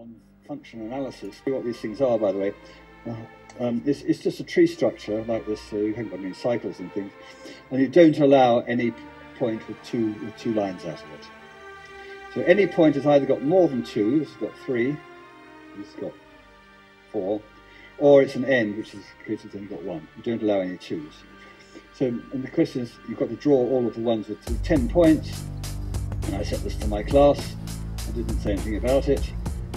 on function analysis. What these things are, by the way, it's just a tree structure like this, so you haven't got any cycles and things, and you don't allow any point with two lines out of it. So any point has either got more than two, it's got three, it's got four, or it's an end, which is because it's only got one. You don't allow any twos. So, and the question is, you've got to draw all of the ones with 10 points, and I set this to my class. I didn't say anything about it,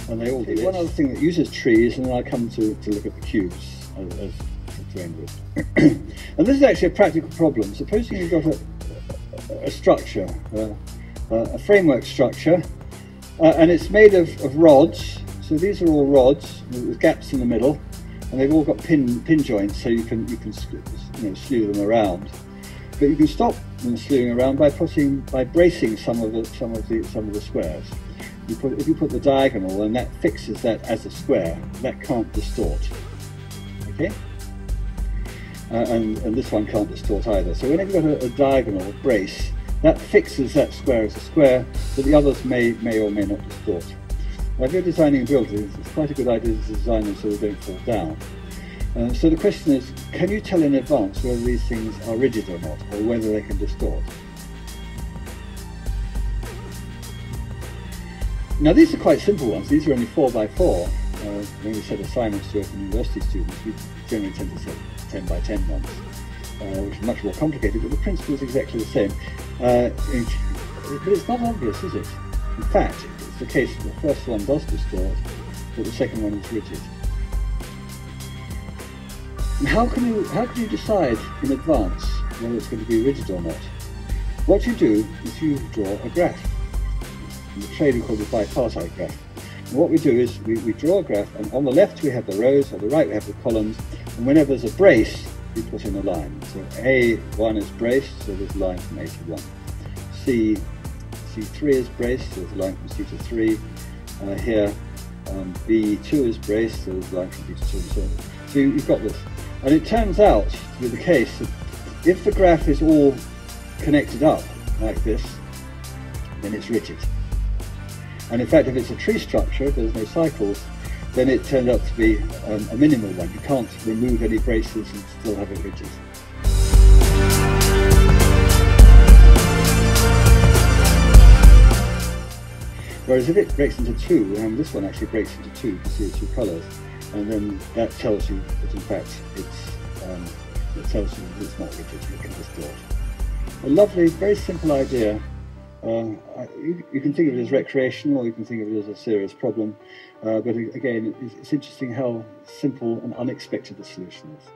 and they all did it. One other thing that uses trees, and then I'll come to look at the cubes as to end with. And this is actually a practical problem. Supposing you've got a structure, a framework structure, and it's made of rods. So these are all rods with gaps in the middle, and they've all got pin joints, so you can slew them around. But you can stop them slewing around by bracing some of the squares. If you put the diagonal, and that fixes that as a square, that can't distort. Okay. And this one can't distort either. So whenever you've got a diagonal brace, that fixes that square as a square, but the others may or may not distort. Now, if you're designing buildings, it's quite a good idea to design them so they don't fall down. So the question is, can you tell in advance whether these things are rigid or not, or whether they can distort? Now these are quite simple ones. These are only 4 by 4. When we set assignments to open university students, we generally tend to set 10 by 10 ones, which is much more complicated, but the principle is exactly the same. But it's not obvious, is it? In fact, it's the case that the first one does distort, but the second one is rigid. And how can you decide in advance whether it's going to be rigid or not? What you do is you draw a graph. In the trade we call the bipartite graph. And what we do is we draw a graph, and on the left we have the rows, on the right we have the columns, and whenever there's a brace, we put in a line. So A1 is braced, so there's a line from A to 1. C3 is braced, so there's a line from C to 3. Here, B2 is braced, so there's a line from B to 2 and so on. So you've got this. And it turns out to be the case that if the graph is all connected up like this, then it's rigid. And in fact, if it's a tree structure, if there's no cycles, then it turned out to be a minimal one. You can't remove any braces and still have it rigid. Whereas if it breaks into two, and this one actually breaks into two, you can see the two colours, and then that tells you that in fact it tells you that it's not rigid, it can distort. A lovely, very simple idea. You can think of it as recreational, or you can think of it as a serious problem, but again, it's interesting how simple and unexpected the solution is.